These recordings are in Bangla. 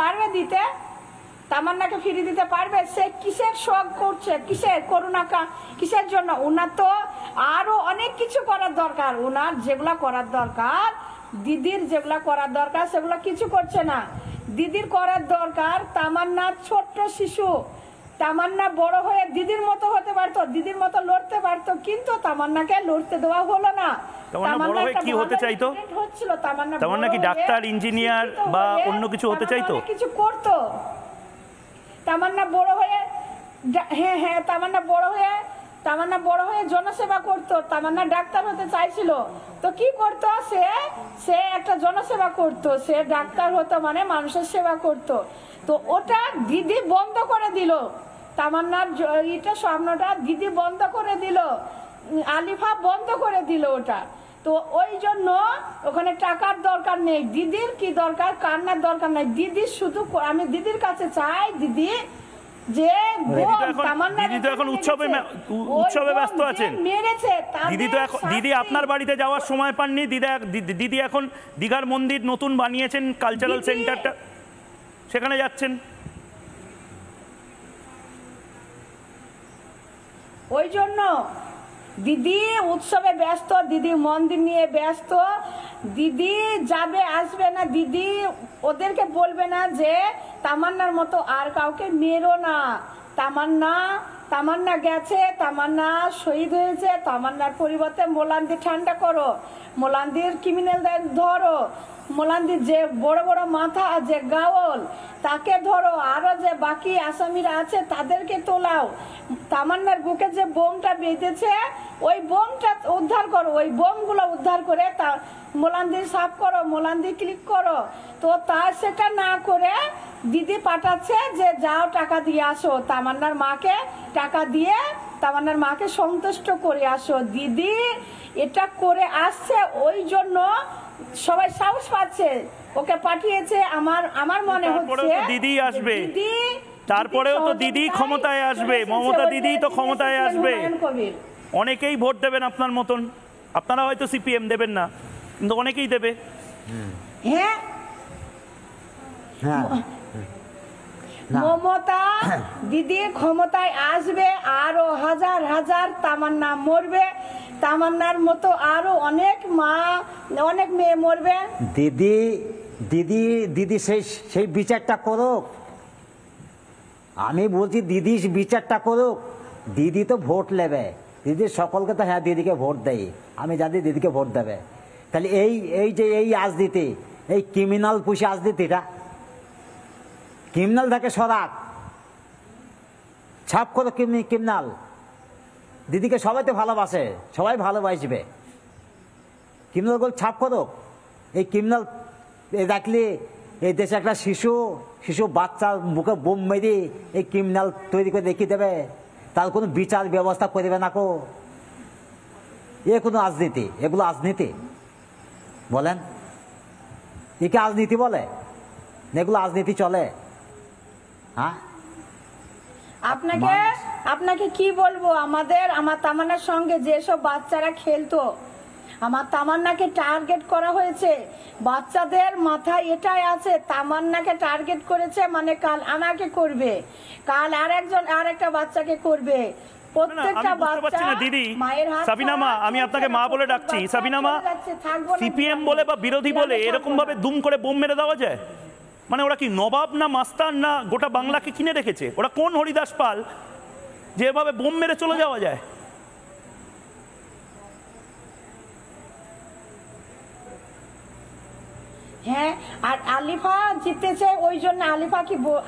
পারবে দিতে? তামান্নাকে ফিরিয়ে দিতে পারবে? সে কিসের শখ করছে, কিসের করুণা, কিসের জন্য? ওনার তো আরো অনেক কিছু করার দরকার। ওনার যেগুলা করার দরকার, দিদির যেগুলা করার দরকার সেগুলো কিছু করছে না। দিদির করার দরকার, তামান্না ছোট্ট শিশু, তামান্না বড় হয়ে দিদির মতো হতে পারতো, দিদির মতো লড়তে পারতো, কিন্তু তামান্নাকে লড়তে দেওয়া হলো না। তামান্না বড় হয়ে কি হতে চাইতো? তামান্না কি ডাক্তার, ইঞ্জিনিয়ার বা অন্য কিছু হতে চাইতো? কিছু করতো তামান্না বড় হয়ে। হ্যাঁ, তামান্না বড় হয়ে জনসেবা করতো। তামান্না ডাক্তার হতে চাইছিল, তো কি করতো? সে একটা জনসেবা করতো। সে ডাক্তার হতো মানে মানুষের সেবা করতো। তো ওটা দিদি বন্ধ করে দিল। তামান্নার এটা স্বপ্নটা দিদি বন্ধ করে দিল, আলিফা বন্ধ করে দিল ওটা। তো ওই জন্য ওখানে টাকার দরকার নেই। দিদির কি দরকার? কান্নার দরকার নাই। দিদি শুধু, আমি দিদির কাছে চাই, দিদি যে উৎসবে ব্যস্ত আছেন, দিদি আপনার বাড়িতে যাওয়ার সময় পাননি। দিদি এখন দীঘার মন্দির নতুন বানিয়েছেন, কালচারাল সেন্টারটা, সেখানে যাচ্ছেন। ওই জন্য দিদি উৎসবে ব্যস্ত, দিদি মন্দির নিয়ে ব্যস্ত। দিদি যাবে আসবে না, দিদি ওদেরকে বলবে না যে তামান্নার মতো আর কাউকে মেরো না। তামান্না গেছে, তামান্না শহীদ হয়েছে, তামান্নার পরিবর্তে মোলান্দি ঠান্ডা করো, মোলান্দির ক্রিমিনালদের ধরো, মোলান্দির যে বড় বড় মাথা, যে গাওল তাকে ধরো, আরো যে বাকি আসামিরা আছে তাদেরকে তোলাও। তামান্নার বুকে যে বোমটা বেঁধেছে ওই বোমটা উদ্ধার করো, ওই বোমগুলো উদ্ধার করে মোলান্দির সাফ করো, মোলান্দির ক্লিক করো। তো সেটা না করে দিদি পাঠাচ্ছে যে যাও টাকা দিয়ে আসো, তামান্নার মাকে টাকা দিয়ে তামান্নার মাকে সন্তুষ্ট করে আসো। দিদি এটা করে আসছে, ওই জন্য সবাই সাহস পাচ্ছে, ওকে পাঠিয়েছে। আমার মনে হচ্ছে দিদি আসবে, তারপরেও তো দিদি ক্ষমতায় আসবে, মমতা দিদি তো ক্ষমতায় আসবে। অনেকেই ভোট দেবেন আপনার মতন, আপনারা হয়তো সিপিএম দেবেন না, কিন্তু অনেকেই দেবে। হ্যাঁ, মমতা দিদি ক্ষমতায় আসবে, আরো হাজার হাজার তামান্না মরবে, তামান্নার মতো আরো অনেক মা, অনেক মেয়ে মরবে। দিদি দিদি দিদি সেই বিচারটা করুক। আমি বলছি দিদি বিচারটা করুক। দিদি তো ভোট নেবে, দিদি সকলকে তো হ্যাঁ দিদিকে ভোট দেয়, আমি জানি দিদিকে ভোট দেবে। তাহলে এই যে এই রাজনীতি, এই ক্রিমিনাল পুষে রাজনীতিটা, ক্রিমিনাল থাকে সরাক, ছাপ করো ক্রিমিনাল। দিদিকে সবাই তো ভালোবাসে, সবাই ভালোবাসবে, ক্রিমিনাল ছাপ করো। এই ক্রিমিনাল দেখলে এই দেশে একটা শিশু বাচ্চার মুখে বোম মেরে এই ক্রিমিনাল তৈরি করে দেখিয়ে দেবে, তার কোনো বিচার ব্যবস্থা করবে না কো। এ কোনো রাজনীতি? এগুলো রাজনীতি বলেন? একে রাজনীতি বলে? এগুলো রাজনীতি চলে? হ্যাঁ, আপনাকে কি বলবো, আমার তামান্নার সঙ্গে যেসব বাচ্চারা খেলতো, আমার তামান্নাকে টার্গেট করা হয়েছে। বাচ্চাদের মাথায় এটাই আছে, তামান্নাকে টার্গেট করেছে মানে কাল আমাকে করবে, কাল আর একটা বাচ্চাকে করবে। প্রত্যেকটা বাচ্চা মায়ের হাত। সাবিনা মা, আমি আপনাকে মা বলে ডাকছি। সাবিনা মা, সিপিএম বলে বা বিরোধী বলে এরকম ভাবে দুম করে বোম মেরে দেওয়া যায়? মানে ওরা কি নবাব না মাস্তান না গোটা বাংলাকে কিনে রেখেছে? ওরা কোন হরিদাস পাল যেভাবে বোম মেরে চলে যাওয়া যায়? হ্যাঁ, আর আলিফা জিতেছে ওই জন্য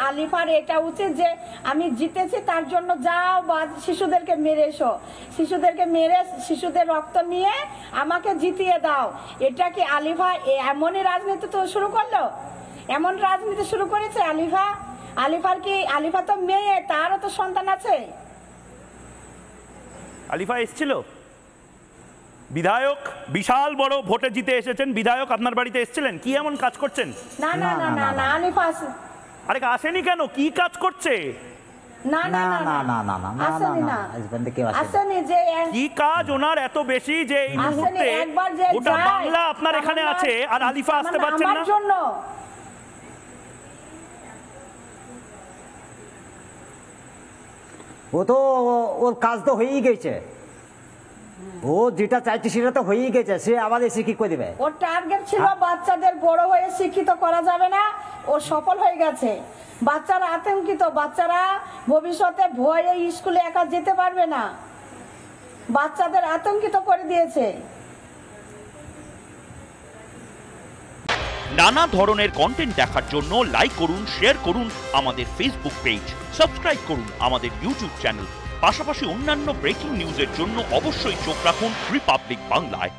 আলিফার এটা উচিত যে আমি জিতেছি, তার জন্য যাও বা শিশুদেরকে মেরে এসো, শিশুদেরকে মেরে শিশুদের রক্ত নিয়ে আমাকে জিতিয়ে দাও। এটা কি আলিফা এমনই রাজনীতি তো শুরু করলো? এমন রাজনীতি শুরু করেছে আলিফা? আলিফা তো মেয়ে, তারও তো সন্তান আছে। আলিফা এসেছিল বিধায়ক, বিশাল বড় ভোটে জিতে এসেছেন বিধায়ক, আপনার বাড়িতে এসেছিলেন? কি এমন কাজ করছেন? না না না না না, আলিফা আরে আসেনি কেন? কি কাজ করছে? না না না না না না, আসেনি না, আসেনি। যে কি কাজ ওনার এত বেশি যে এই মুহূর্তে গোটা বাংলা আপনার এখানে আছে আর আলিফা আসতে পারছেন না? ও তো ওর কাজ তো হয়েই গেছে, ও যেটা চাইছে সেটা তো হয়েই গেছে, সে আবার এসে কি করবে? ওর টার্গেট ছিল বাচ্চাদের বড় হয়ে শিক্ষিত করা যাবে না, ও সফল হয়ে গেছে। বাচ্চারা আতঙ্কিত, বাচ্চারা ভবিষ্যতে ভয়ে স্কুলে একা যেতে পারবে না, বাচ্চাদের আতঙ্কিত করে দিয়েছে। নানা ধরনের কন্টেন্ট দেখার জন্য লাইক করুন, শেয়ার করুন আমাদের ফেসবুক পেজ, সাবস্ক্রাইব করুন আমাদের ইউটিউব চ্যানেল। পাশাপাশি অন্যান্য ব্রেকিং নিউজের জন্য অবশ্যই চোখ রাখুন রিপাবলিক বাংলায়।